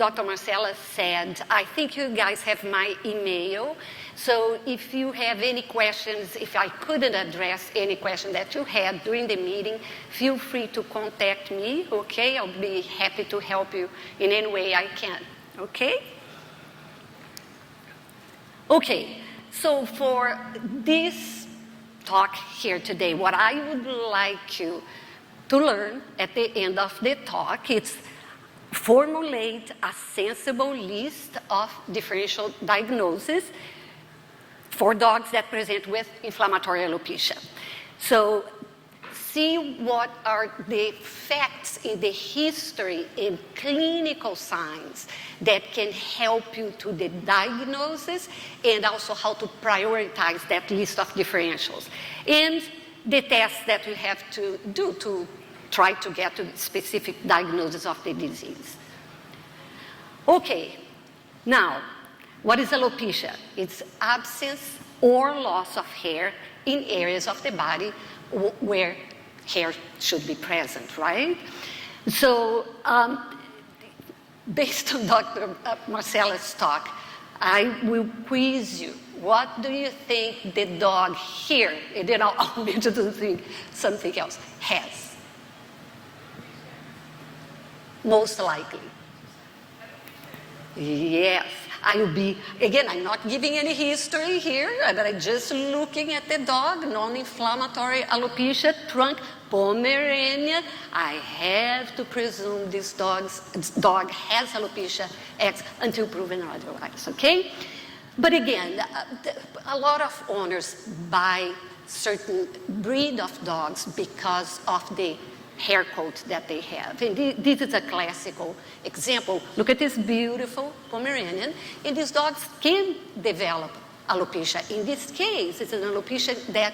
Dr. Marcella said, I think you guys have my email. So if you have any questions, if I couldn't address any question that you had during the meeting, feel free to contact me, okay? I'll be happy to help you in any way I can, okay? Okay, so for this talk here today, what I would like you to learn at the end of the talk is formulate a sensible list of differential diagnoses for dogs that present with inflammatory alopecia. So see what are the facts in the history and clinical signs that can help you to the diagnosis and also how to prioritize that list of differentials. And the tests that you have to do to try to get to the specific diagnosis of the disease. Okay, now, what is alopecia? It's absence or loss of hair in areas of the body where hair should be present, right? So, based on Dr. Marcella's talk, I will quiz you. What do you think the dog here, and then I'll mention something else, has? Most likely. Yes. I will be, again, I'm not giving any history here, but I'm just looking at the dog, non-inflammatory alopecia, trunk, Pomeranian. I have to presume this dog has alopecia X until proven otherwise, okay? But again, a lot of owners buy certain breed of dogs because of the hair coat that they have. And this is a classical example. Look at this beautiful Pomeranian, and these dogs can develop alopecia. In this case, it's an alopecia that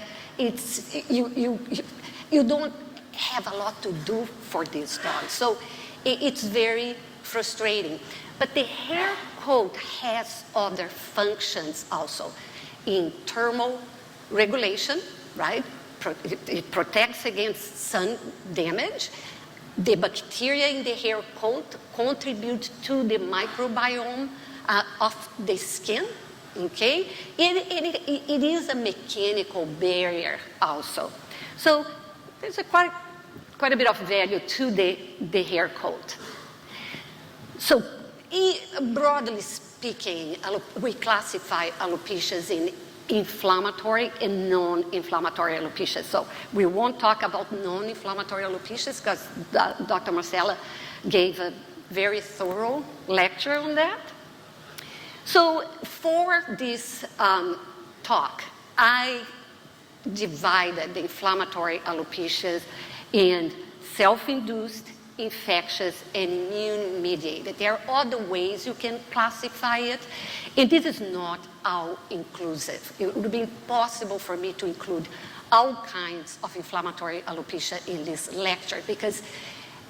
you don't have a lot to do for these dogs. So it's very frustrating. But the hair coat has other functions also in thermal regulation, right? It protects against sun damage. The bacteria in the hair coat contribute to the microbiome of the skin, okay? It is a mechanical barrier also. So there's quite a bit of value to the hair coat. So broadly speaking, we classify alopecias in inflammatory and non-inflammatory alopecia. So we won't talk about non-inflammatory alopecias because Dr. Marcella gave a very thorough lecture on that. So for this talk, I divided the inflammatory alopecias in self-induced, infectious, and immune-mediated. There are other ways you can classify it, and this is not all-inclusive. It would be impossible for me to include all kinds of inflammatory alopecia in this lecture, because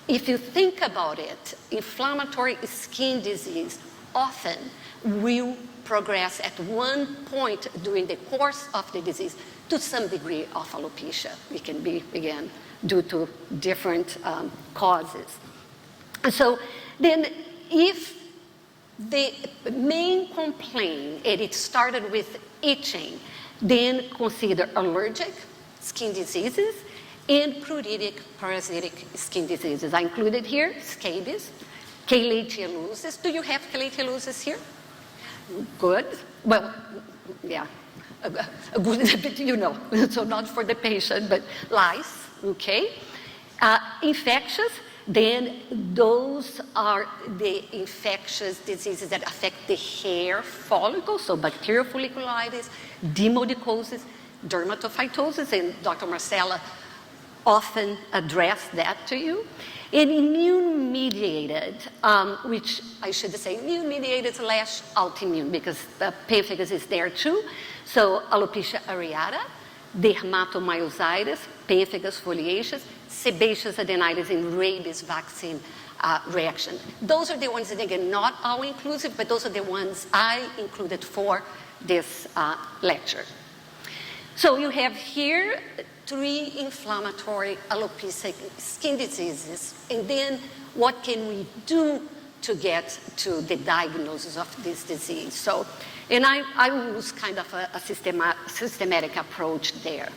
if you think about it, inflammatory skin disease often will progress at one point during the course of the disease to some degree of alopecia. It can be, again, due to different causes. And so then if the main complaint, and it started with itching, then consider allergic skin diseases and pruritic parasitic skin diseases. I included here scabies, chelatioleusis. Do you have chelatioleusis here? Good. Well, yeah. A good, you know, so not for the patient, but lice. Okay, infectious, then those are the infectious diseases that affect the hair follicles, so bacterial folliculitis, demodicosis, dermatophytosis, and Dr. Marcella often addressed that to you. And immune-mediated, which I should say immune-mediated / autoimmune, because the pemphigus is there too, so alopecia areata, dermatomyositis, pemphigus foliaceus, sebaceous adenitis, and rabies vaccine reaction. Those are the ones that, again, not all inclusive, but those are the ones I included for this lecture. So you have here 3 inflammatory alopecia skin diseases, and then what can we do to get to the diagnosis of this disease. So, and I use kind of a systematic approach there.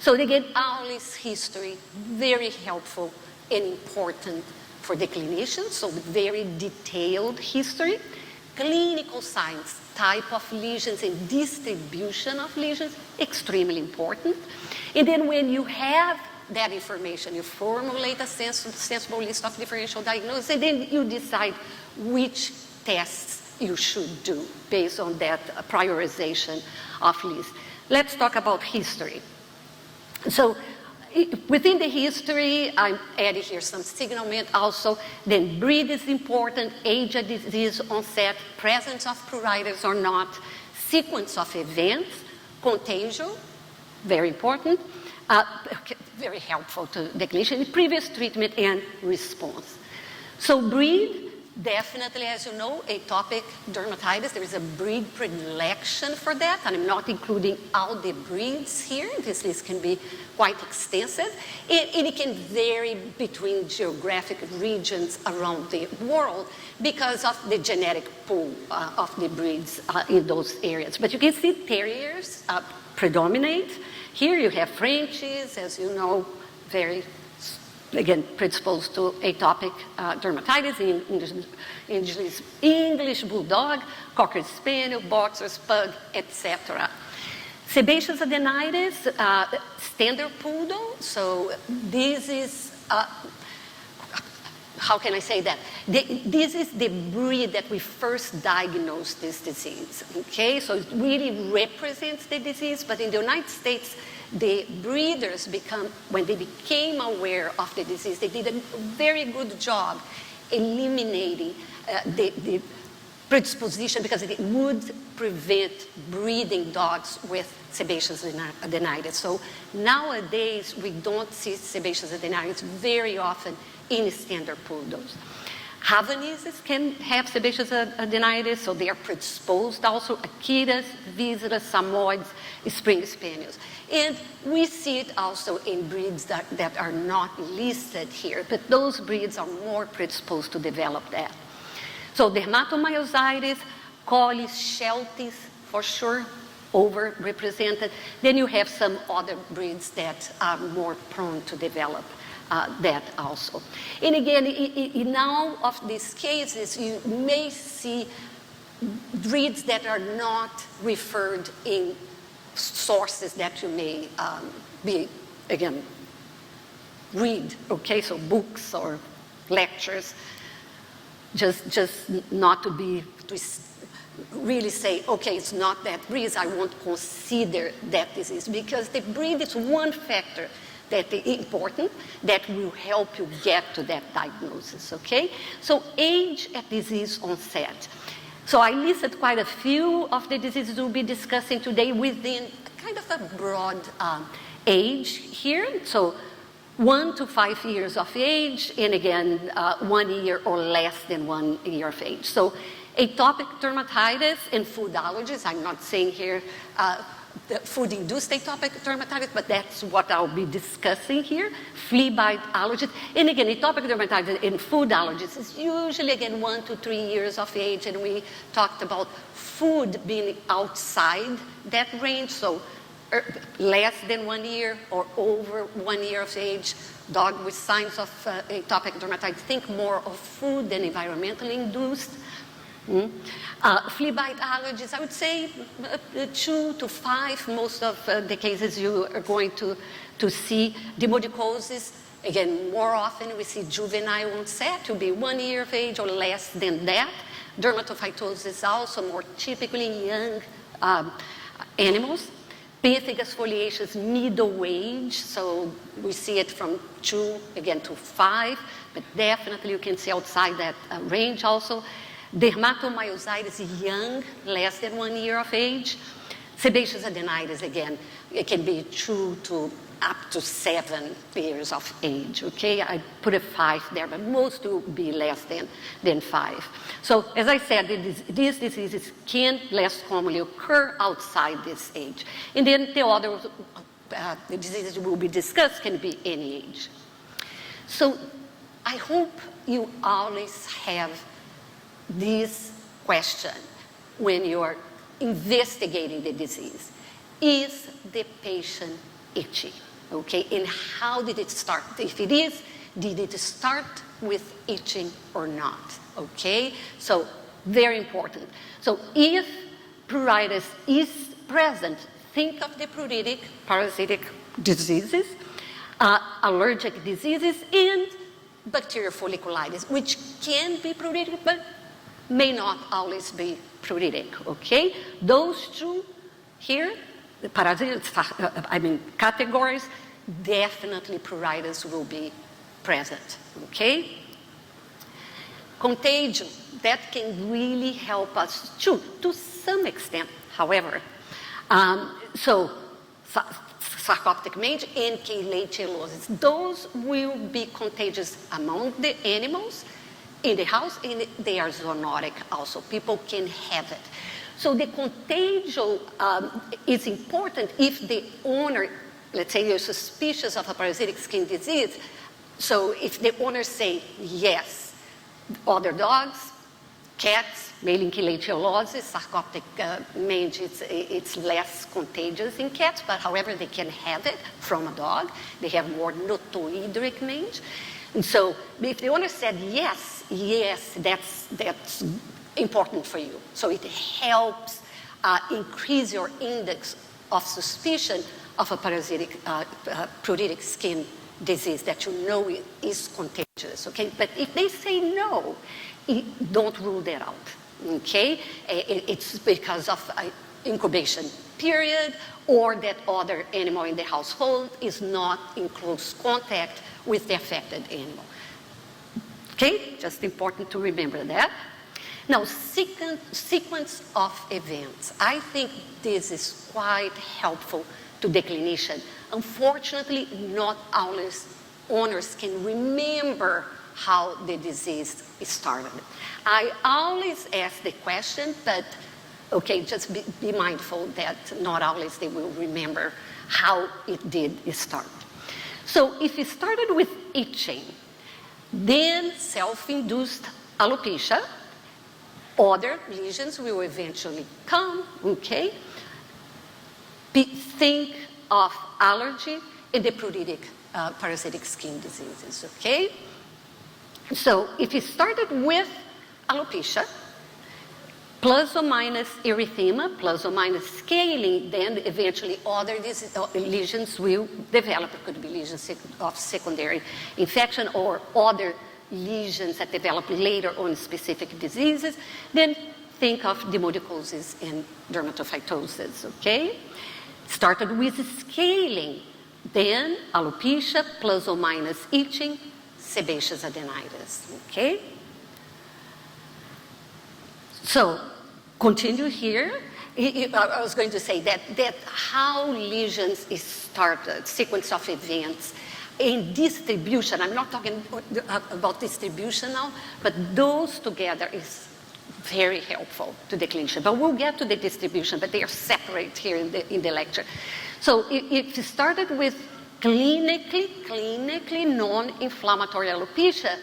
So again, all this history, very helpful and important for the clinician, so very detailed history. Clinical signs, type of lesions and distribution of lesions, extremely important. And then when you have that information, you formulate a sensible list of differential diagnoses, and then you decide which tests you should do based on that prioritization of list. Let's talk about history. So within the history, I'm adding here some signalment also. Then breed is important, age of disease onset, presence of pruritus or not, sequence of events, contagion, very important, very helpful to the clinician, previous treatment and response. So breed, definitely, as you know, atopic dermatitis, there is a breed predilection for that, and I'm not including all the breeds here. This list can be quite extensive, and it can vary between geographic regions around the world because of the genetic pool of the breeds in those areas. But you can see terriers predominate. Here you have Frenchies, as you know, very again, predisposed to atopic dermatitis in English Bulldog, Cocker Spaniel, Boxers, Pug, etc. Sebaceous adenitis, standard poodle. So this is, how can I say that? This is the breed that we first diagnosed this disease, okay? So it really represents the disease, but in the United States, the breeders when they became aware of the disease, they did a very good job eliminating the predisposition because it would prevent breeding dogs with sebaceous adenitis. So nowadays, we don't see sebaceous adenitis very often in standard poodles. Havaneses can have sebaceous adenitis, so they are predisposed also. Akitas, Visitas, Samoyeds, Spring Spaniels. And we see it also in breeds that are not listed here, but those breeds are more predisposed to develop that. So dermatomyositis, Colles, Shelties, for sure, overrepresented. Then you have some other breeds that are more prone to develop that also. And again, in all of these cases, you may see breeds that are not referred in sources that you may read, okay, so books or lectures, just not to really say, okay, it's not that breed, I won't consider that disease, because the breed is one factor that is important that will help you get to that diagnosis, okay? So age at disease onset. So I listed quite a few of the diseases we'll be discussing today within kind of a broad age here. So 1 to 5 years of age, and again, 1 year or less than 1 year of age. So atopic dermatitis and food allergies, I'm not saying here the food-induced atopic dermatitis, but that's what I'll be discussing here. Flea bite allergies. And again, atopic dermatitis and food allergies is usually, again, 1 to 3 years of age, and we talked about food being outside that range, so less than 1 year or over 1 year of age. Dog with signs of atopic dermatitis, think more of food than environmentally induced. Flea bite allergies, I would say 2 to 5, most of the cases you are going to see. Demodicosis, again, more often we see juvenile onset to be 1 year of age or less than that. Dermatophytosis also more typically in young animals. Pemphigus foliaceus, middle age, so we see it from 2, again, to 5, but definitely you can see outside that range also. Dermatomyositis, young, less than 1 year of age. Sebaceous adenitis, again, it can be 2 to up to 7 years of age, okay? I put a 5 there, but most will be less than 5. So, as I said, these diseases can less commonly occur outside this age. And then the other the diseases will be discussed can be any age. So, I hope you always have this question when you're investigating the disease. Is the patient itchy? Okay, and how did it start? If it is, did it start with itching or not? Okay, so very important. So if pruritus is present, think of the pruritic, parasitic diseases, allergic diseases, and bacterial folliculitis, which can be pruritic, but may not always be pruritic, okay? Those two here, the parasitic, categories, definitely pruritus will be present, okay? Contagion, that can really help us too, to some extent, however. So, sarcoptic mange and cheilochellosis, those will be contagious among the animals in the house, and they are zoonotic also. People can have it. So the contagion is important if the owner, let's say you're suspicious of a parasitic skin disease, so if the owner say yes, other dogs, cats, male cheilochellosis, sarcoptic mange, it's less contagious in cats, but however they can have it from a dog. They have more notohydric mange. And so if the owner said yes, that's important for you. So it helps increase your index of suspicion of a parasitic pruritic skin disease that you know is contagious, okay? But if they say no, don't rule that out, okay? It's because of incubation period or that other animal in the household is not in close contact with the affected animal. Okay, just important to remember that. Now, sequence of events. I think this is quite helpful to the clinician. Unfortunately, not always owners can remember how the disease started. I always ask the question, but okay, just be mindful that not always they will remember how it did start. So if it started with itching, then self-induced alopecia, other lesions will eventually come, okay? Think of allergy and the pruritic parasitic skin diseases, okay? So if it started with alopecia, plus or minus erythema, plus or minus scaling, then eventually other lesions will develop. It could be lesions of secondary infection or other lesions that develop later on specific diseases. Then think of demodicosis and dermatophytosis, okay? Started with scaling, then alopecia, plus or minus itching, sebaceous adenitis, okay? So, continue here. I was going to say that how lesions is started, sequence of events, in distribution. I'm not talking about distribution now, but those together is very helpful to the clinician. But we'll get to the distribution, but they are separate here in the lecture. So it started with clinically non-inflammatory alopecia,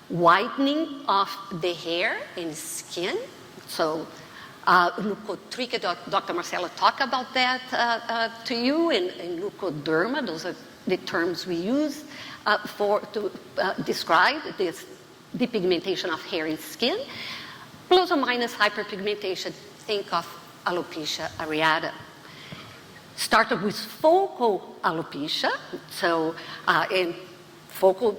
whitening of the hair and skin. So leukotrichia, Dr. Marcelo talked about that to you, and leukoderma, those are the terms we use to describe this depigmentation of hair and skin. Plus or minus hyperpigmentation, think of alopecia areata. Started with focal alopecia, so in focal,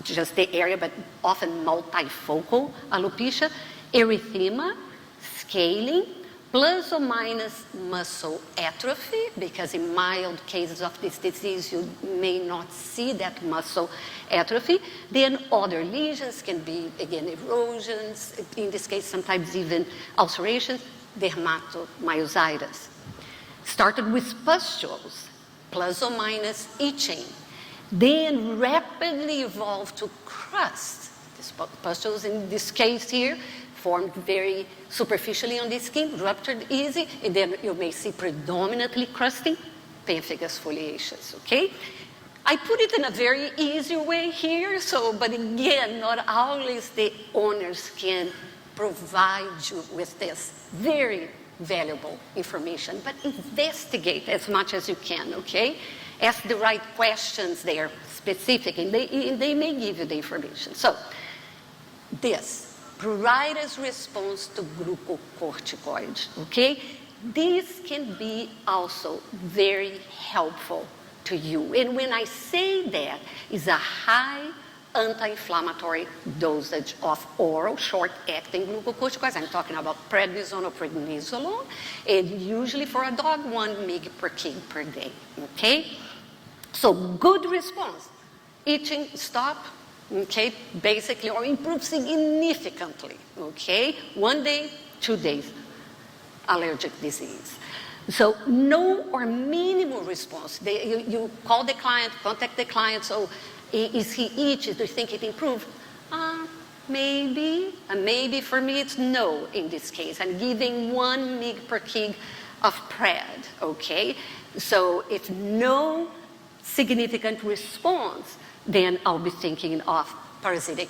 just the area, but often multifocal alopecia, erythema, scaling, plus or minus muscle atrophy, because in mild cases of this disease, you may not see that muscle atrophy. Then other lesions can be, again, erosions, in this case, sometimes even ulcerations, dermatomyositis. Started with pustules, plus or minus itching, then rapidly evolved to crust. These pustules, in this case here, formed very superficially on the skin, ruptured easy, and then you may see predominantly crusting, pemphigus foliaceus, okay? I put it in a very easy way here, but again, not always the owners can provide you with this very valuable information, but investigate as much as you can, okay? Ask the right questions there, specific, and they may give you the information. So, this, pruritus response to glucocorticoids, okay? This can be also very helpful to you. And when I say that, it's a high anti-inflammatory dosage of oral short-acting glucocorticoids. I'm talking about prednisone or prednisolone, and usually for a dog, 1 mg per kg per day, okay? So good response. Itching, stop, okay, basically, or improve significantly, okay? 1 day, 2 days, allergic disease. So no or minimal response. You call the client, contact the client, so is he itchy? Do you think it improved? Maybe. Maybe for me it's no in this case. I'm giving 1 mg per kg of pred, okay? So if no significant response, then I'll be thinking of parasitic,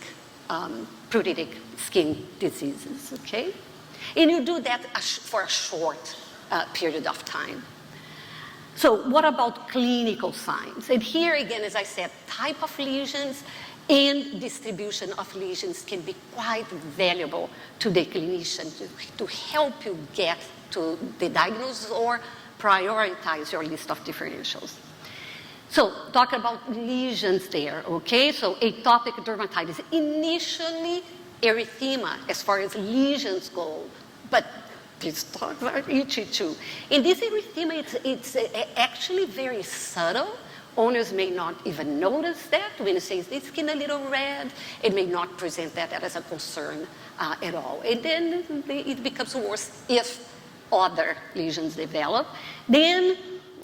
pruritic skin diseases, okay? And you do that for a short period of time. So what about clinical signs? And here again, as I said, type of lesions and distribution of lesions can be quite valuable to the clinician to help you get to the diagnosis or prioritize your list of differentials. So talk about lesions there, okay? So atopic dermatitis, initially erythema as far as lesions go, but these dogs are itchy too. In this erythema, it's actually very subtle. Owners may not even notice that when it says the skin a little red. It may not present that as a concern at all. And then it becomes worse if other lesions develop. Then,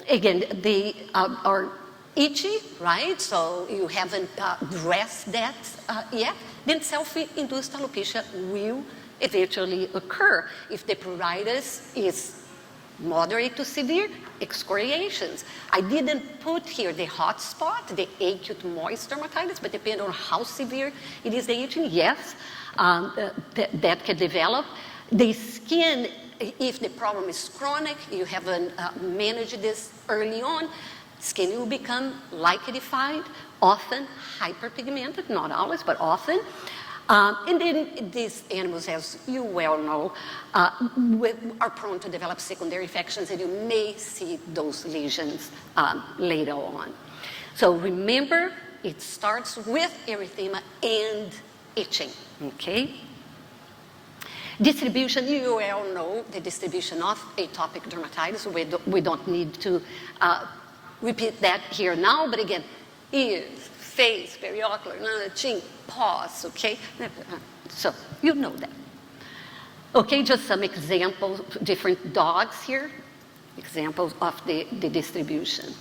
again, they are itchy, right? So you haven't addressed that yet. Then self-induced alopecia will eventually occur. If the pruritus is moderate to severe, excoriations. I didn't put here the hot spot, the acute moist dermatitis, but depending on how severe it is, the itching, yes, that can develop. The skin, if the problem is chronic, you haven't managed this early on, skin will become lichenified, often hyperpigmented, not always, but often. And then these animals, as you well know, are prone to develop secondary infections, and you may see those lesions later on. So remember, it starts with erythema and itching, okay? Distribution, you well know the distribution of atopic dermatitis. We don't need to repeat that here now, but again, ears, face, periocular, chin, paws, okay? So you know that. Okay, just some examples, different dogs here, examples of the distribution.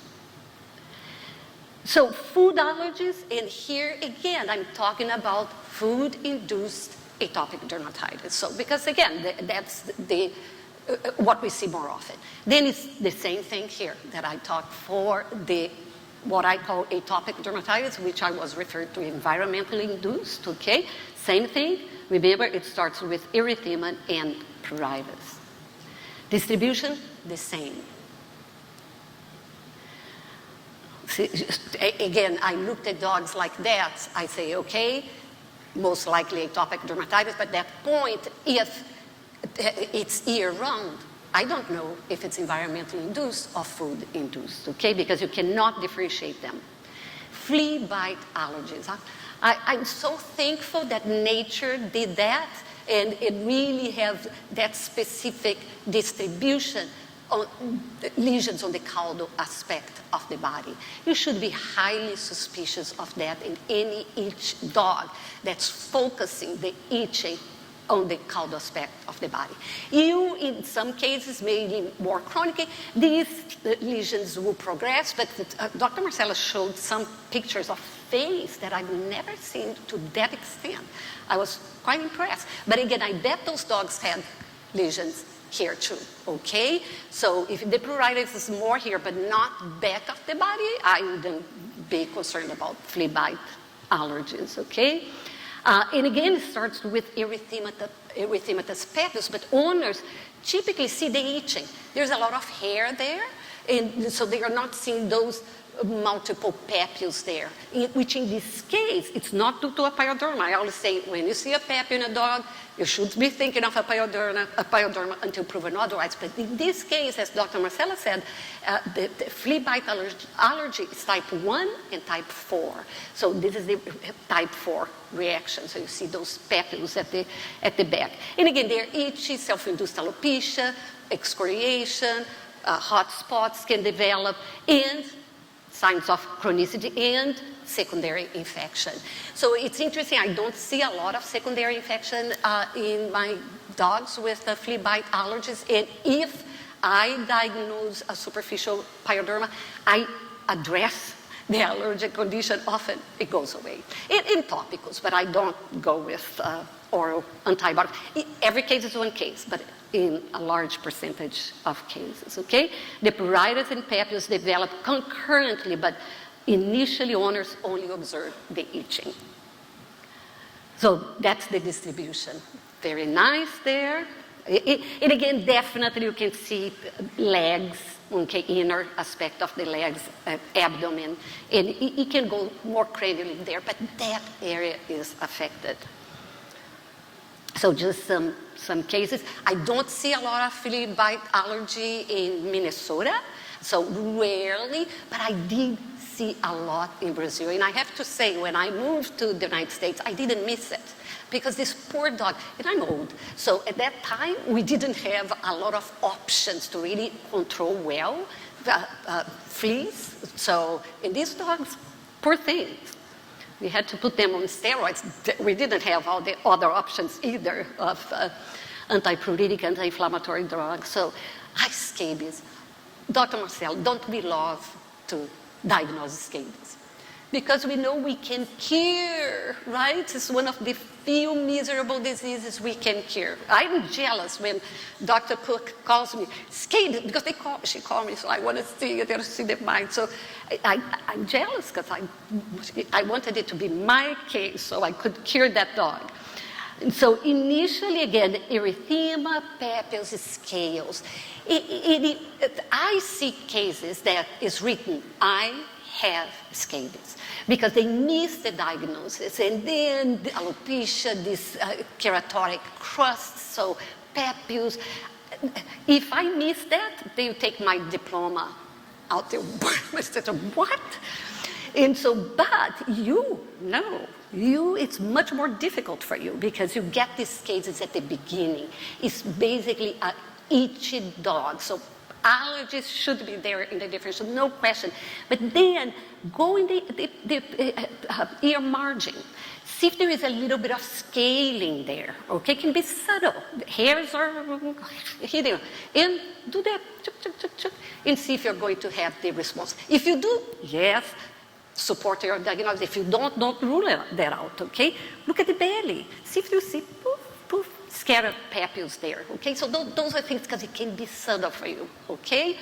So food allergies, and here again, I'm talking about food-induced atopic dermatitis. So because again, that's what we see more often. Then it's the same thing here that I talked for what I call atopic dermatitis, which I was referred to environmentally induced, okay? Same thing. Remember, it starts with erythema and pruritus. Distribution, the same. See, again, I looked at dogs like that. I say, okay, most likely atopic dermatitis, but at that point, if it's year-round, I don't know if it's environmentally induced or food induced, okay? Because you cannot differentiate them. Flea bite allergies. I'm so thankful that nature did that, and it really has that specific distribution on lesions on the caudal aspect of the body. You should be highly suspicious of that in any itch dog that's focusing the itching on the caudal aspect of the body. You, in some cases, maybe more chronically, these lesions will progress, but Dr. Marcella showed some pictures of face that I've never seen to that extent. I was quite impressed. But again, I bet those dogs had lesions here too, okay? So if the pruritus is more here, but not back of the body, I wouldn't be concerned about flea bite allergies, okay? And again, it starts with erythema erythematous papules, but owners typically see the itching. There's a lot of hair there, and so they are not seeing those multiple papules there, which in this case, it's not due to a pyoderma. I always say, when you see a papule in a dog, you should be thinking of a pyoderma until proven otherwise. But in this case, as Dr. Marcella said, the flea bite allergy is type 1 and type 4. So this is the type 4 reaction. So you see those papules at the back. And again, they're itchy, self-induced alopecia, excoriation, hot spots can develop, and signs of chronicity and secondary infection. So it's interesting, I don't see a lot of secondary infection in my dogs with flea bite allergies, and if I diagnose a superficial pyoderma, I address the allergic condition, often it goes away. In topicals, but I don't go with oral antibiotics. Every case is one case, but in a large percentage of cases, okay? The pruritus and papules develop concurrently, but initially owners only observe the itching. So that's the distribution. Very nice there. And again, definitely you can see legs, okay, inner aspect of the legs, abdomen, and it can go more cranially there, but that area is affected. So just some cases. I don't see a lot of flea bite allergy in Minnesota, so rarely, but I did see a lot in Brazil. And I have to say, when I moved to the United States, I didn't miss it. Because this poor dog, and I'm old, so at that time, we didn't have a lot of options to really control well fleas. So, and these dogs, poor things. We had to put them on steroids. We didn't have all the other options either of antipruritic, anti-inflammatory drugs. So, scabies. Dr. Marcel, don't we love to diagnose scabies? Because we know we can cure, right? It's one of the few miserable diseases we can cure. I'm jealous when Dr. Cook calls me, scabies, because she called me, so I want to see it, I want to see the mind. So I'm jealous because I wanted it to be my case so I could cure that dog. And so initially, again, erythema, papules, scales. I see cases that is written, I have scabies, because they miss the diagnosis, and then the alopecia, this keratotic crust, so papules. If I miss that, they take my diploma out there. I said, what? And so, but it's much more difficult for you because you get these cases at the beginning. It's basically an itchy dog. So allergies should be there in the differential, no question. But then go in the ear margin. See if there is a little bit of scaling there, okay? It can be subtle. The hairs are hidden. And do that, and see if you're going to have the response. If you do, yes, support your diagnosis. If you don't rule that out, okay? Look at the belly. See if you see scattered papules there, okay? So those are things because it can be subtle for you, okay?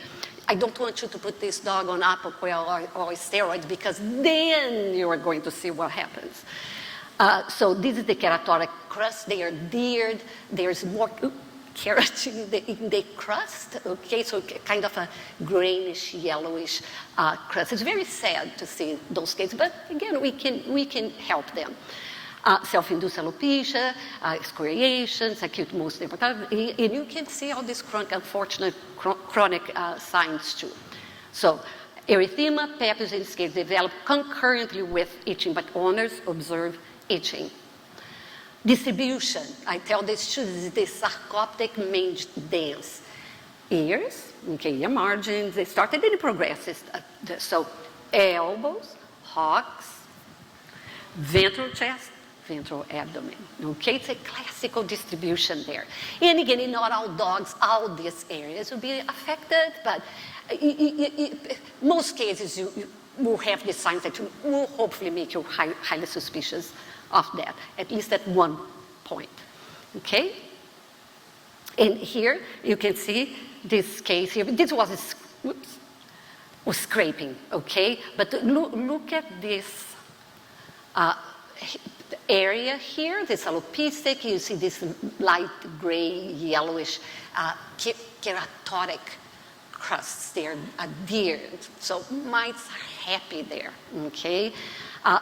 I don't want you to put this dog on Apoquel or steroids because then you are going to see what happens. So this is the keratotic crust. They are deared. There's more keratin in the crust, okay? So kind of a grayish, yellowish crust. It's very sad to see those cases, but again, we can help them. Self-induced alopecia, excoriations, acute most dermatology, and you can see all these unfortunate chronic signs too. So, erythema, papules, and scales develop concurrently with itching, but owners observe itching. Distribution, I tell the students, the sarcoptic mange dance. Ears, okay, ear margins, they started and it progresses. So, elbows, hocks, ventral chest, ventral abdomen. Okay, it's a classical distribution there. And again, in not all dogs, all these areas will be affected, but most cases you will have the signs that will hopefully make you highly suspicious of that, at least at one point. Okay? And here you can see this case here. This was scraping, okay? But look at this area here, this alopecia, you see this light gray, yellowish keratotic crusts. They're adhered, so mites are happy there, okay?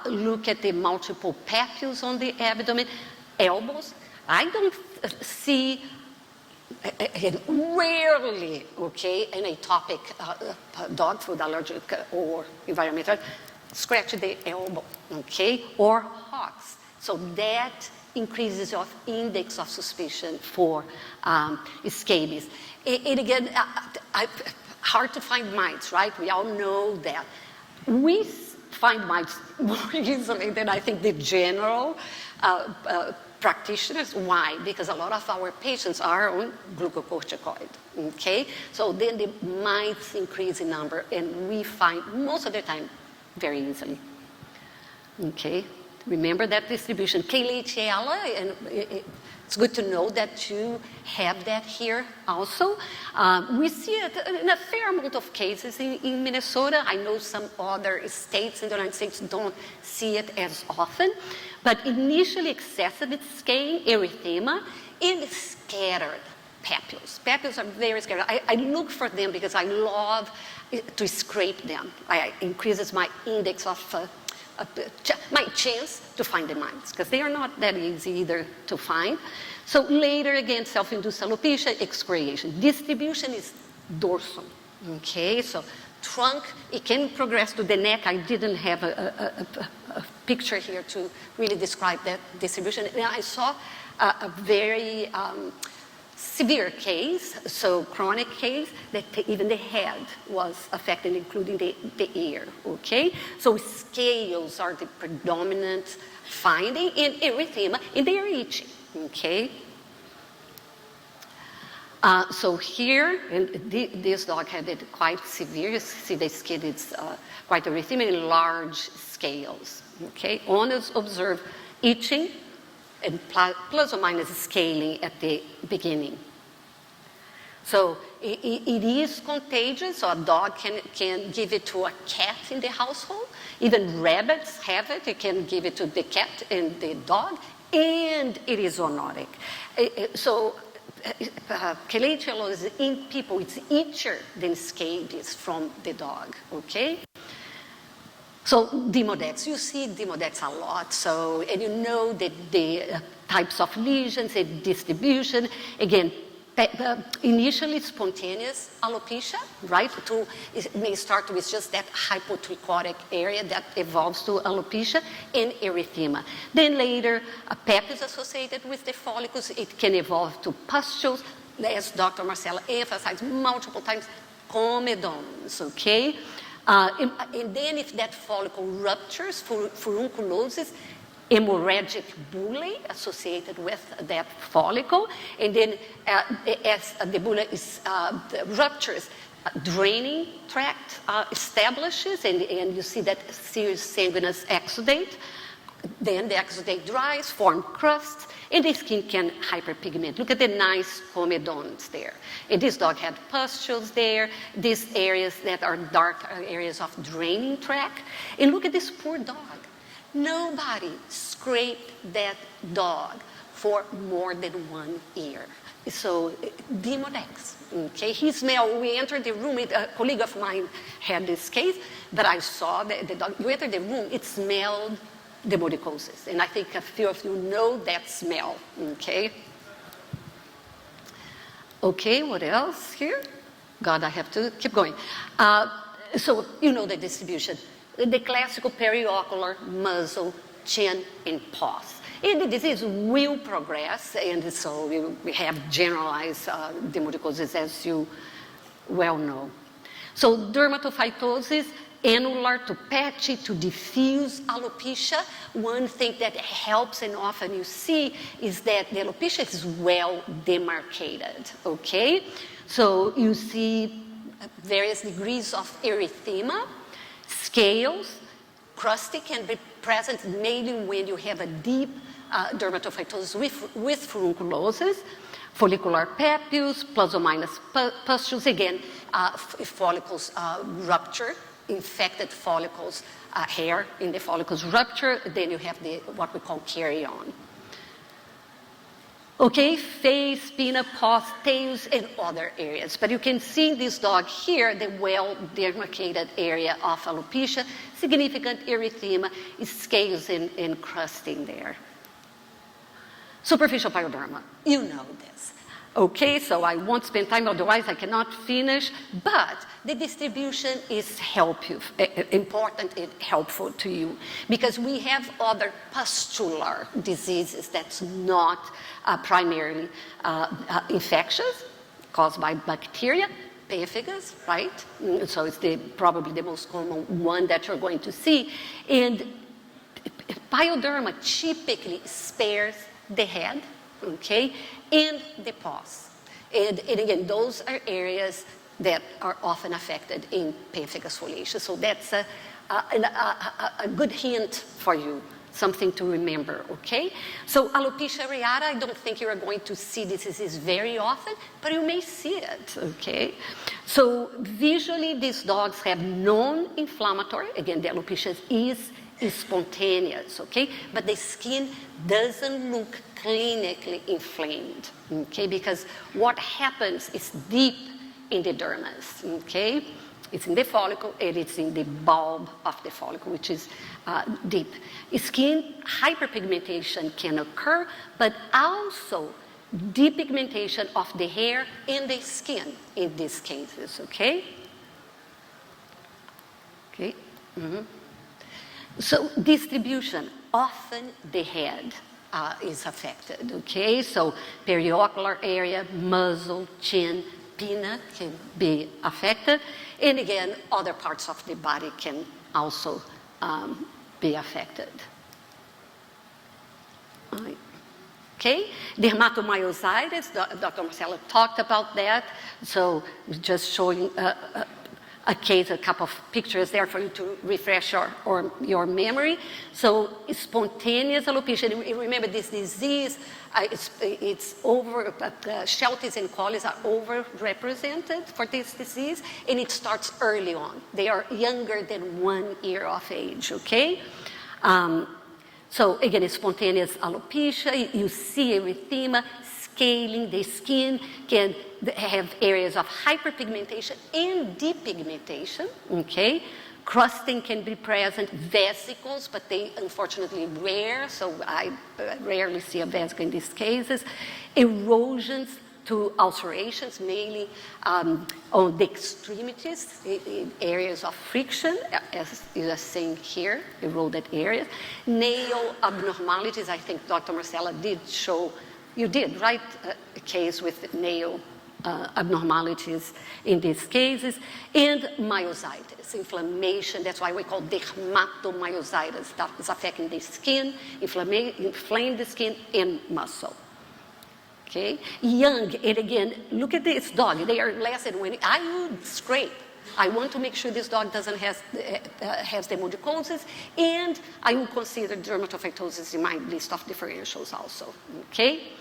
Look at the multiple papules on the abdomen, elbows. I don't see, rarely, okay, an atopic dog food allergic or environmental, scratch the elbow, okay, or hawks. So that increases your index of suspicion for scabies. And again, hard to find mites, right? We all know that. We find mites more easily than I think the general practitioners. Why? Because a lot of our patients are on glucocorticoid, okay? So then the mites increase in number, and we find most of the time very easily, okay? Remember that distribution. K-Leishmania, and it's good to know that you have that here also. We see it in a fair amount of cases in Minnesota. I know some other states in the United States don't see it as often, but initially excessive scaling, erythema, and scattered papules. Papules are very scattered. I look for them because I love to scrape them. It increases my index of my chance to find the mites, because they are not that easy either to find. So later, again, self-induced alopecia, excoriation. Distribution is dorsal, okay? So trunk, it can progress to the neck. I didn't have a picture here to really describe that distribution. And I saw a very severe case, so chronic case, that even the head was affected, including the ear, okay? So scales are the predominant finding in erythema, and they are itchy, okay? So here, and this dog had it quite severe. You see the skin is quite erythema in large scales, okay? Owners observe itching and plus or minus scaling at the beginning. So it is contagious, so a dog can give it to a cat in the household. Even rabbits have it. You can give it to the cat and the dog, and it is zoonotic. So K-Leishmania is in people, it's itchier than scabies from the dog, okay? So Demodex, you see Demodex a lot, so, and you know that the types of lesions and distribution, again, initially spontaneous alopecia, right? It may start with just that hypotrichotic area that evolves to alopecia and erythema. Then later, papules associated with the follicles, it can evolve to pustules, as Dr. Marcella emphasized multiple times, comedones, okay? And then if that follicle ruptures, furunculosis, hemorrhagic bullae associated with that follicle, and then as the bulla is, ruptures, draining tract establishes, and you see that serous sanguineous exudate. Then the exudate dries, form crusts, and the skin can hyperpigment. Look at the nice comedones there. And this dog had pustules there, these areas that are dark areas of draining tract. And look at this poor dog. Nobody scraped that dog for more than 1 year. So Demodex, okay? He smelled, we entered the room, a colleague of mine had this case, but I saw the dog, you entered the room, it smelled demodicosis. And I think a few of you know that smell, okay? Okay, what else here? God, I have to keep going. So you know the distribution. The classical periocular, muzzle, chin, and paws. And the disease will progress, and so we have generalized demodicosis, as you well know. So dermatophytosis, annular to patchy to diffuse alopecia. One thing that helps and often you see is that the alopecia is well demarcated, okay? So you see various degrees of erythema, scales, crusty can be present mainly when you have a deep dermatophytosis with furunculosis, follicular papules, plus or minus pustules, again, if follicles rupture, infected follicles, hair in the follicles rupture, then you have what we call carry-on. Okay, face, pinna, paws, tails, and other areas. But you can see in this dog here, the well-demarcated area of alopecia, significant erythema, scales and crusting there. Superficial pyoderma, you know this. Okay, so I won't spend time, otherwise I cannot finish, but the distribution is important and helpful to you, because we have other pustular diseases that's not primarily infectious, caused by bacteria, pemphigus, right? So it's probably the most common one that you're going to see. And pyoderma typically spares the head, okay, and the paws. And again, those are areas that are often affected in pemphigus foliaceus. So that's a good hint for you, something to remember, okay? So alopecia areata, I don't think you're going to see this disease very often, but you may see it, okay? So visually, these dogs have non-inflammatory, again, the alopecia is spontaneous, okay? But the skin doesn't look clinically inflamed, okay? Because what happens is deep in the dermis, okay? It's in the follicle and it's in the bulb of the follicle, which is deep. Skin hyperpigmentation can occur, but also depigmentation of the hair and the skin in these cases, okay? Okay. Mm-hmm. So distribution, often the head is affected, okay? So periocular area, muzzle, chin, pinna can be affected. And again, other parts of the body can also be affected. Okay, dermatomyositis, Dr. Marcella talked about that. So just showing a case, a couple of pictures there for you to refresh your memory. So spontaneous alopecia, remember this disease, it's over, Shelties and Collies are overrepresented for this disease, and it starts early on. They are younger than 1 year of age, okay? So again, it's spontaneous alopecia, you see erythema, scaling, the skin can have areas of hyperpigmentation and depigmentation, okay? Crusting can be present, vesicles, but they unfortunately rare, so I rarely see a vesicle in these cases. Erosions to ulcerations, mainly on the extremities, in areas of friction, as you are seeing here, eroded areas. Nail abnormalities, I think Dr. Marcella did show, you did, right? A case with nail abnormalities in these cases, and myositis, inflammation. That's why we call dermatomyositis. That is affecting the skin, inflame the skin and muscle. Okay, young, and again, look at this dog. They are less than when I would scrape. I want to make sure this dog doesn't has dermatosis, and I will consider dermatophytosis in my list of differentials also. Okay.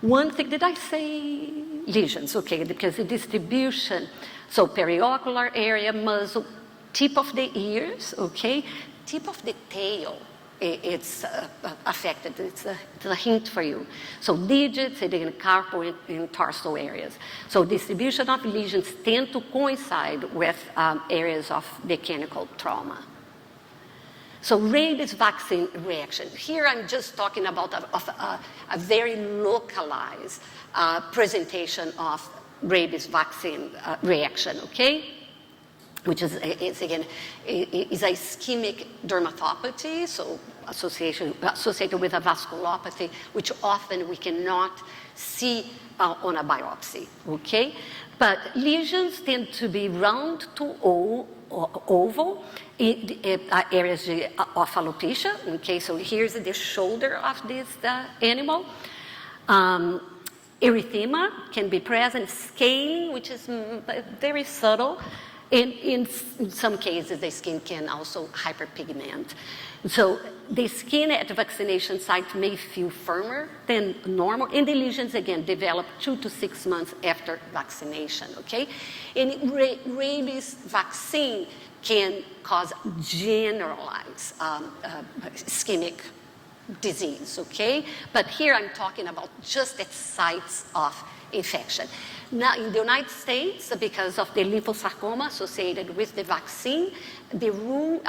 One thing, did I say lesions? Okay, because the distribution, so periocular area, muzzle, tip of the ears, okay, tip of the tail, it's affected. It's a hint for you. So digits, and then carpal and tarsal areas. So distribution of lesions tend to coincide with areas of mechanical trauma. So rabies vaccine reaction. Here I'm just talking about a very localized presentation of rabies vaccine reaction, okay? Which is again, is a ischemic dermatopathy, so associated with a vasculopathy, which often we cannot see on a biopsy, okay? But lesions tend to be round to oval in areas of alopecia, okay? So here's the shoulder of this animal. Erythema can be present, scaling, which is very subtle. And in some cases, the skin can also hyperpigment. So the skin at the vaccination site may feel firmer than normal, and the lesions, again, develop 2 to 6 months after vaccination, okay? And rabies vaccine can cause generalized ischemic disease, okay? But here I'm talking about just at sites of infection. Now, in the United States, because of the lymphosarcoma associated with the vaccine, the rule,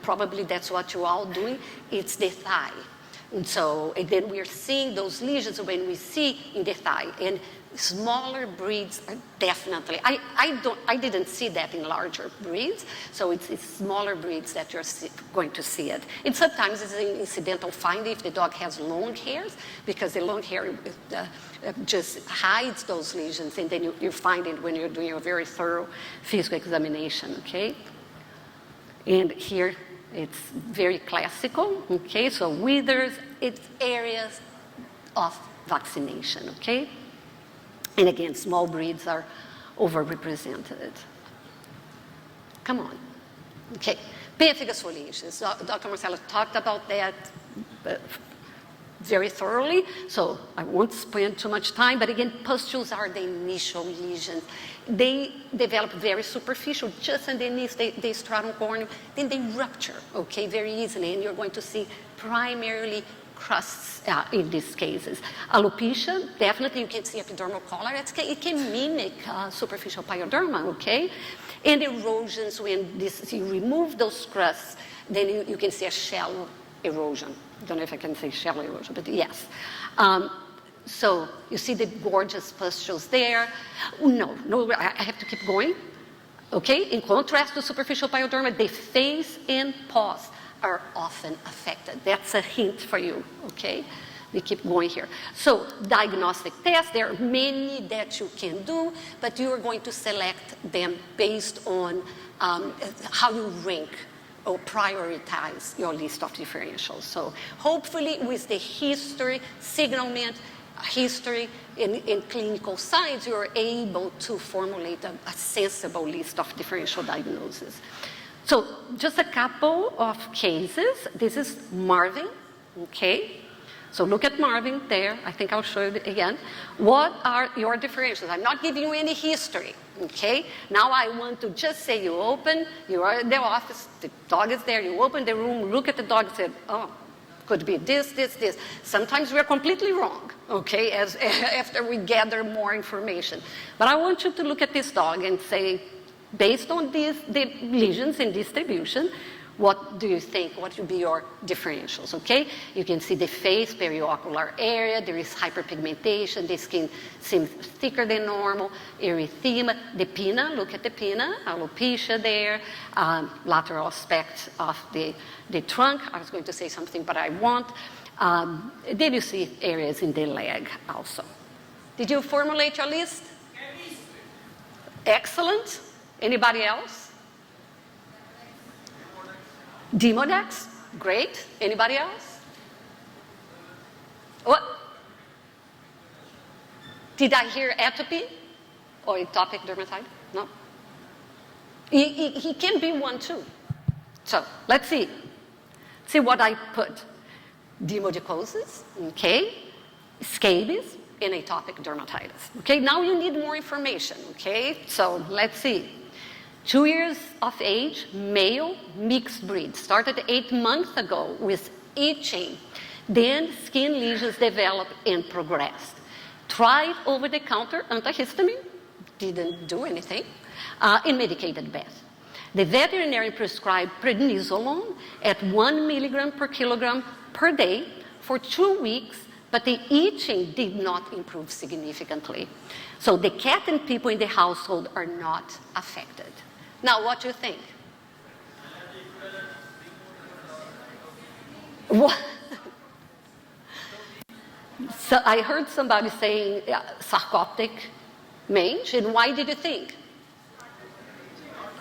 probably that's what you're all doing, it's the thigh. And so, and then we're seeing those lesions when we see in the thigh. And smaller breeds are definitely, I didn't see that in larger breeds, so it's smaller breeds that you're going to see it. And sometimes it's an incidental finding if the dog has long hairs, because the long hair just hides those lesions, and then you find it when you're doing a very thorough physical examination, okay? And here it's very classical, okay? So withers, it's areas of vaccination, okay? And again, small breeds are overrepresented. Come on. Okay. Pemphigus foliaceus. Dr. Marcelo talked about that very thoroughly, so I won't spend too much time. But again, pustules are the initial lesions. They develop very superficial, just underneath the stratum corneum. Then they rupture, okay, very easily. And you're going to see primarily crusts in these cases. Alopecia, definitely you can see epidermal collar. It can mimic superficial pyoderma, okay? And erosions, when you remove those crusts, then you can see a shallow erosion. I don't know if I can say shallow erosion, but yes. So you see the gorgeous pustules there. No, I have to keep going. Okay, in contrast to superficial pyoderma, the face and paws are often affected. That's a hint for you, okay? We keep going here. So diagnostic tests, there are many that you can do, but you are going to select them based on how you rank or prioritize your list of differentials. So hopefully with the history, signalment, history, in clinical signs, you're able to formulate a sensible list of differential diagnoses. So just a couple of cases. This is Marvin, okay? So look at Marvin there. I think I'll show you again. What are your differentials? I'm not giving you any history, okay? Now I want to just say you open, you are in the office, the dog is there, you open the room, look at the dog and say, oh, could be this. Sometimes we're completely wrong, okay, after we gather more information. But I want you to look at this dog and say, based on the lesions in distribution, what do you think? What would be your differentials, okay? You can see the face, periocular area, there is hyperpigmentation, the skin seems thicker than normal, erythema, the pinna, look at the pinna, alopecia there, lateral aspect of the trunk. I was going to say something, but I won't. Then you see areas in the leg also. Did you formulate your list? Excellent. Anybody else? Demodex, great. Anybody else? What? Did I hear atopy or atopic dermatitis? No. He can be one too. So let's see. See what I put. Demodicosis, okay. Scabies, and atopic dermatitis. Okay, now you need more information, okay? So let's see. 2 years of age, male, mixed breed. Started 8 months ago with itching. Then skin lesions developed and progressed. Tried over-the-counter antihistamine, didn't do anything, and medicated bath. The veterinarian prescribed prednisolone at 1 milligram per kilogram per day for 2 weeks, but the itching did not improve significantly. So the cat and people in the household are not affected. Now, what do you think? What? So I heard somebody saying sarcoptic mange, and why did you think?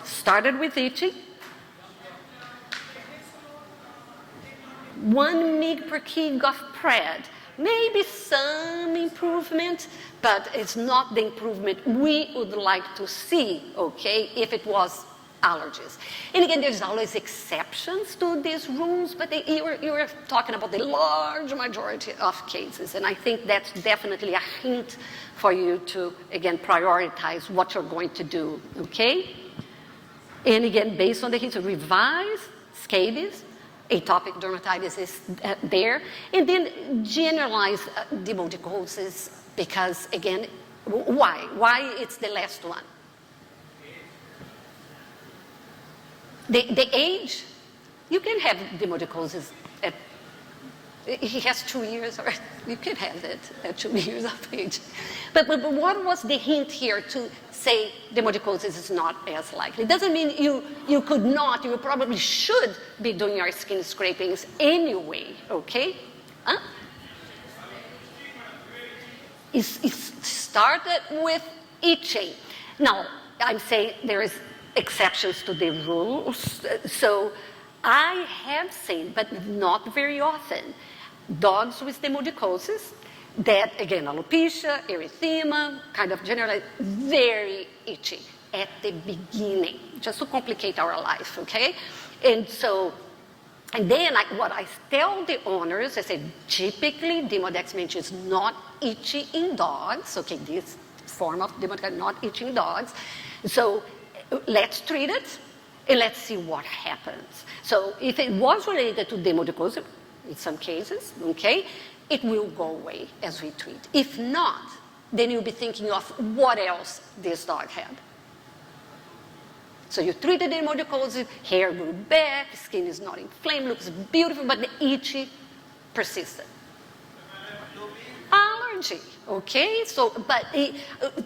Started with itching. 1 mg per kg of pred. Maybe some improvement, but it's not the improvement we would like to see, okay, if it was allergies. And again, there's always exceptions to these rules, but you were talking about the large majority of cases, and I think that's definitely a hint for you to, again, prioritize what you're going to do, okay? And again, based on the history, revised scabies, atopic dermatitis is there, and then generalized demodicosis, because again, why? Why it's the last one? The age, you can have demodicosis at, he has 2 years, or you can have that at 2 years of age. But what was the hint here to say demodicosis is not as likely? It doesn't mean you could not, you probably should be doing your skin scrapings anyway, okay? Huh? It started with itching. Now, I'm saying there is exceptions to the rules. So I have seen, but not very often, dogs with demodicosis that, again, alopecia, erythema, kind of generally very itchy at the beginning, just to complicate our life, okay? And then what I tell the owners, I say, typically Demodex mentis is not itchy in dogs, okay, this form of Demodex not itchy in dogs. So let's treat it and let's see what happens. So if it was related to demodicosis, in some cases, okay, it will go away as we treat. If not, then you'll be thinking of what else this dog had. So you treated demodicosis, hair grew back, skin is not inflamed, looks beautiful, but the itchy persisted. Allergy, okay? So, but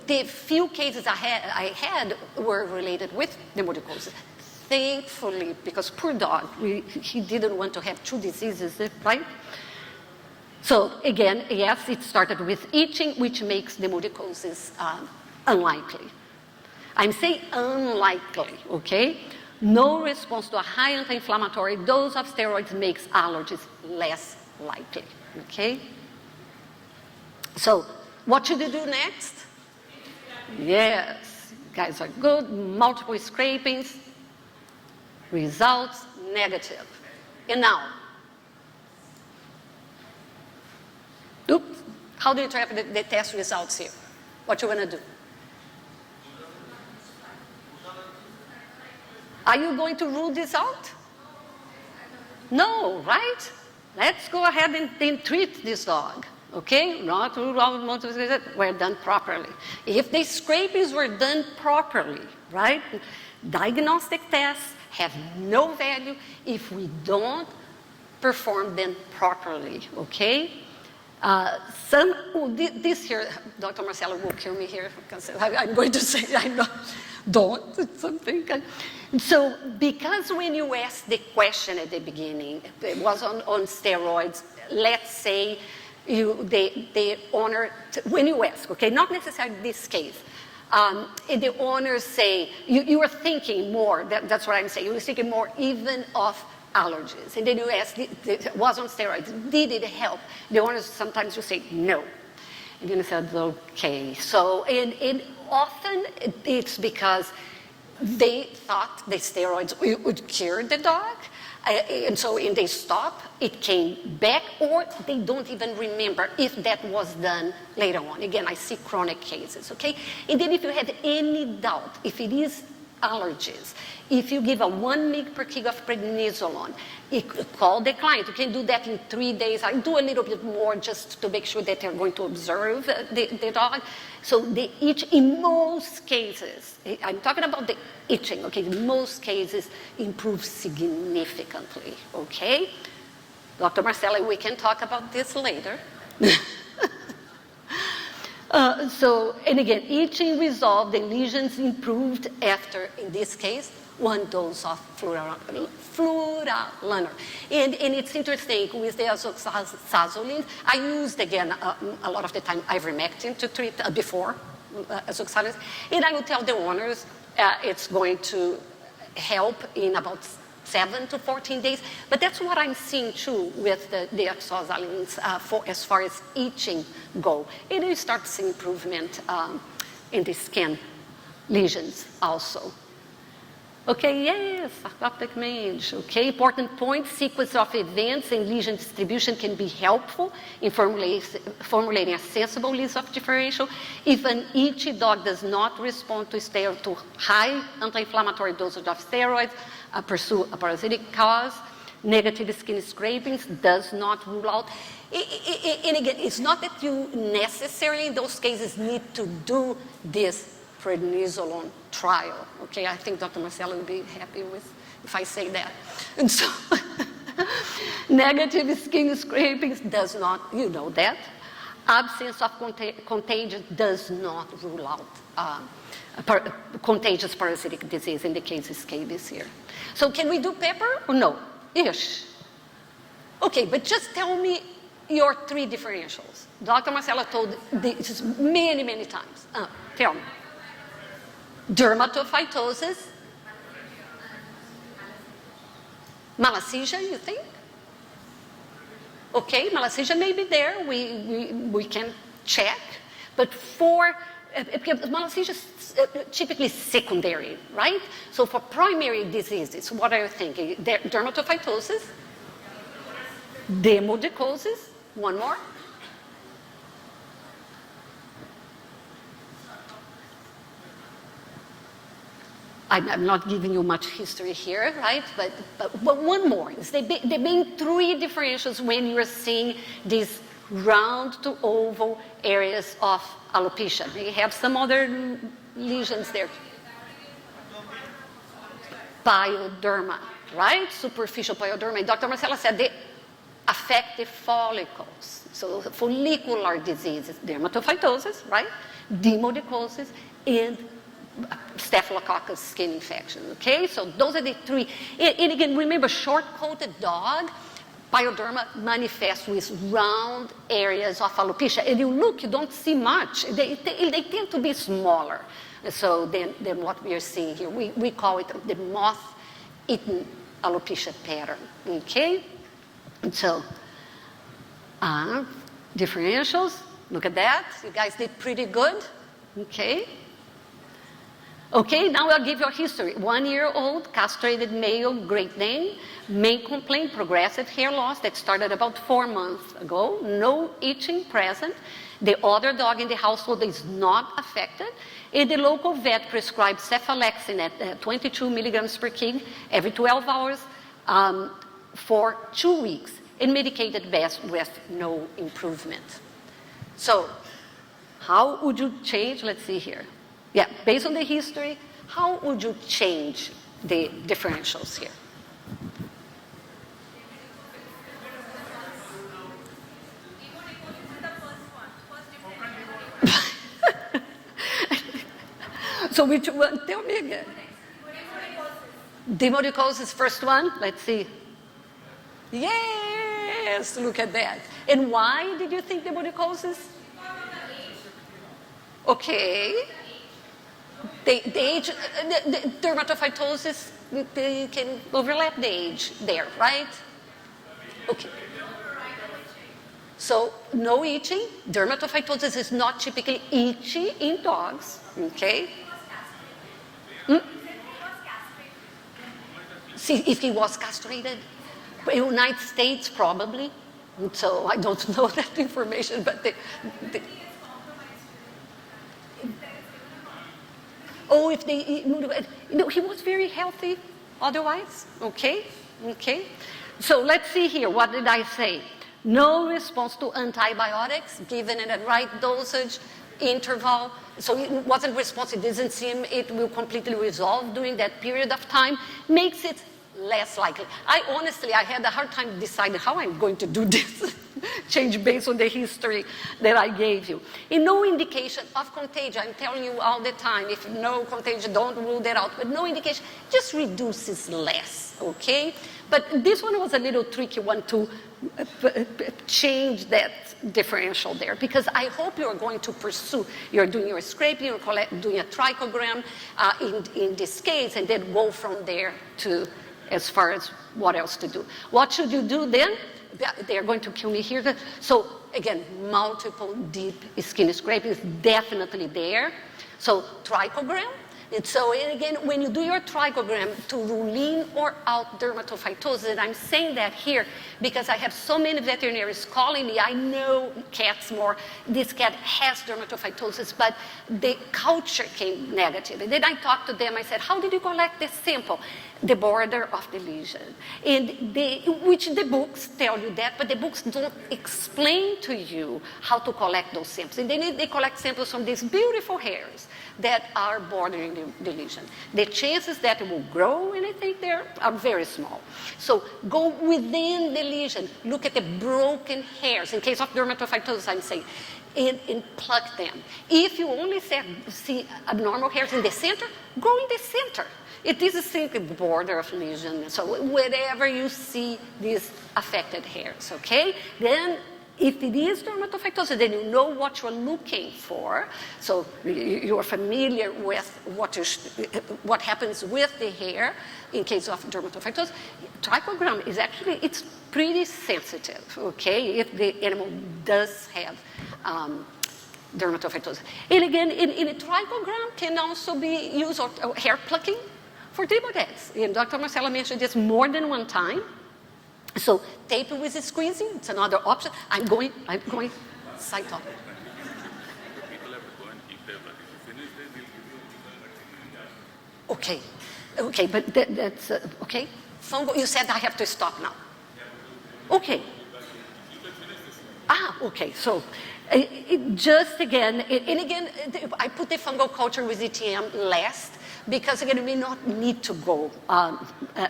the few cases I had were related with demodicosis. Thankfully, because poor dog, he didn't want to have two diseases, right? So again, yes, it started with itching, which makes demodicosis unlikely. I'm saying unlikely, okay? No response to a high anti-inflammatory dose of steroids makes allergies less likely, okay? So what should you do next? Yes, guys are good, multiple scrapings, results negative. And now, oops, how do you track the test results here? What you want to do? Are you going to rule this out? No, right? Let's go ahead and treat this dog, okay? Not rule out, were done properly. If the scrapings were done properly, right? Diagnostic tests have no value if we don't perform them properly, okay? This here, Dr. Marcelo will kill me here because I'm going to say, I know, don't, it's something. So, because when you ask the question at the beginning, it was on steroids, let's say the owner, when you ask, okay, not necessarily this case, the owners say, you are thinking more, that's what I'm saying, you were thinking more even of allergies. And then you ask, it was on steroids, did it help? The owners sometimes will say, no. And then I said, okay. So, and often it's because they thought the steroids would cure the dog. And so when they stop, it came back, or they don't even remember if that was done later on. Again, I see chronic cases, okay? And then if you have any doubt, if it is allergies, if you give a 1 mg per kg of prednisolone, call the client. You can do that in 3 days. I do a little bit more just to make sure that they're going to observe the dog. So the itch, in most cases, I'm talking about the itching, okay? In most cases, improves significantly, okay? Dr. Marcella, we can talk about this later. And again, itching resolved, the lesions improved after, in this case, 1 dose of fluoralner. And it's interesting, with the azoxystrobin, I used, again, a lot of the time, ivermectin to treat before azoxystrobin. And I will tell the owners it's going to help in about 7 to 14 days. But that's what I'm seeing, too, with the azoxystrobins as far as itching go. And you start seeing improvement in the skin lesions also. Okay, yes, sarcoptic mange. Okay, important point, sequence of events and lesion distribution can be helpful in formulating a sensible list of differential. If an itchy dog does not respond to high anti-inflammatory dosage of steroids, pursue a parasitic cause, negative skin scrapings does not rule out. And again, it's not that you necessarily in those cases need to do this prednisolone trial. Okay, I think Dr. Marcelo will be happy with if I say that. And so, negative skin scrapings does not, you know that. Absence of contagion does not rule out contagious parasitic disease in the case of scabies here. So can we do pepper or no? Ish. Okay, but just tell me your three differentials. Dr. Marcelo told this many, many times. Tell me. Dermatophytosis. Malassezia, you think? Okay, malassezia may be there. We can check. But because malassezia is typically secondary, right? So for primary diseases, what are you thinking? Dermatophytosis, demodicosis, one more. I'm not giving you much history here, right? But one more. It's the main three differentials when you're seeing these round to oval areas of alopecia. You have some other lesions there. Pyoderma, right? Superficial pyoderma. Dr. Marcelo said they affect the follicles. So follicular diseases, dermatophytosis, right? Demodicosis, and Staphylococcus skin infection, okay? So those are the three. And again, remember, short-coated dog, pyoderma manifests with round areas of alopecia. And you look, you don't see much. They tend to be smaller. So than what we are seeing here. We call it the moth-eaten alopecia pattern, okay? And so, differentials, look at that. You guys did pretty good, okay? Okay, now I'll give you a history. 1-year-old, castrated male, Great Dane, main complaint, progressive hair loss that started about 4 months ago. No itching present. The other dog in the household is not affected. And the local vet prescribed cephalexin at 22 milligrams per kg every 12 hours for 2 weeks and medicated best with no improvement. So, how would you change? Let's see here. Yeah, based on the history, how would you change the differentials here? So which one? Tell me again. Demodicosis, first one. Let's see. Yes, look at that. And why did you think demodicosis? Okay. The age, the dermatophytosis, they can overlap the age there, right? Okay. So no itching. Dermatophytosis is not typically itchy in dogs, okay? See, if he was castrated, in the United States probably. So I don't know that information, but if they, no, he was very healthy otherwise, okay? So let's see here, what did I say? No response to antibiotics given in the right dosage interval. So it wasn't responsive, it doesn't seem it will completely resolve during that period of time, makes it less likely. I had a hard time deciding how I'm going to do this change based on the history that I gave you. And no indication of contagion. I'm telling you all the time, if no contagion, don't rule that out. But no indication, just reduces less, okay? But this one was a little tricky one to change that differential there, because I hope you're going to pursue, you're doing your scraping, you're doing a trichogram in this case, and then go from there to as far as what else to do. What should you do then? They're going to kill me here. So again, multiple deep skin scraping is definitely there. So trichogram, And so, and again, when you do your trichogram to rule in or out dermatophytosis, and I'm saying that here because I have so many veterinarians calling me. I know cats more. This cat has dermatophytosis, but the culture came negative. And then I talked to them. I said, how did you collect this sample? The border of the lesion. And which the books tell you that, but the books don't explain to you how to collect those samples. And they collect samples from these beautiful hairs that are bordering the lesion. The chances that it will grow anything there are very small. So go within the lesion, look at the broken hairs. In case of dermatophytosis, I'm saying, and pluck them. If you only see abnormal hairs in the center, go in the center. It is a simple border of lesion. So wherever you see these affected hairs, okay? Then if it is dermatophytosis, then you know what you're looking for. So you're familiar with what happens with the hair in case of dermatophytosis. Trichogram is actually, it's pretty sensitive, okay, if the animal does have dermatophytosis. And again, in a trichogram can also be used, or hair plucking, for Demodex. And Dr. Marcella mentioned this more than one time. So tape with squeezing, it's another option. I'm going side talk. Okay, but that's, okay. Fungal, you said I have to stop now. Okay. Okay, so just again, and again, I put the fungal culture with ETM last, because again, we may not need to go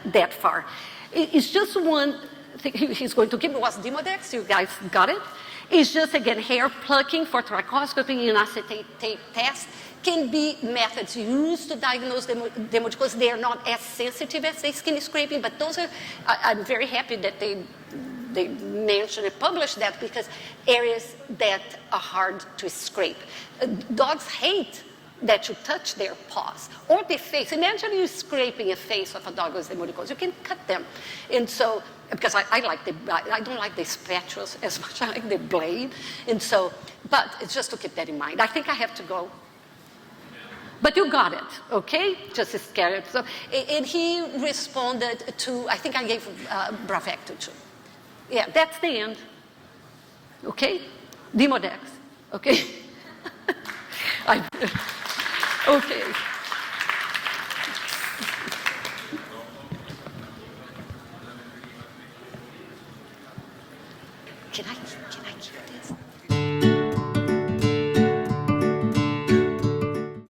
that far. It's just one thing he's going to give. It was Demodex, you guys got it? It's just, again, hair plucking for trichoscopy and acetate tape test can be methods used to diagnose dermatitis. They are not as sensitive as the skin scraping, but those are, I'm very happy that they mentioned and published that, because areas that are hard to scrape. Dogs hate that you touch their paws or the face. Imagine you scraping a face of a dog with dermatitis. You can cut them. And so, because I don't like the spatulas as much. I like the blade. And so, but it's just to keep that in mind. I think I have to go. But you got it, okay? Just scared. So, and he responded to, I think I gave Bravecto too. Yeah, that's the end. Okay? Demodex. Okay? Okay. Can I keep this?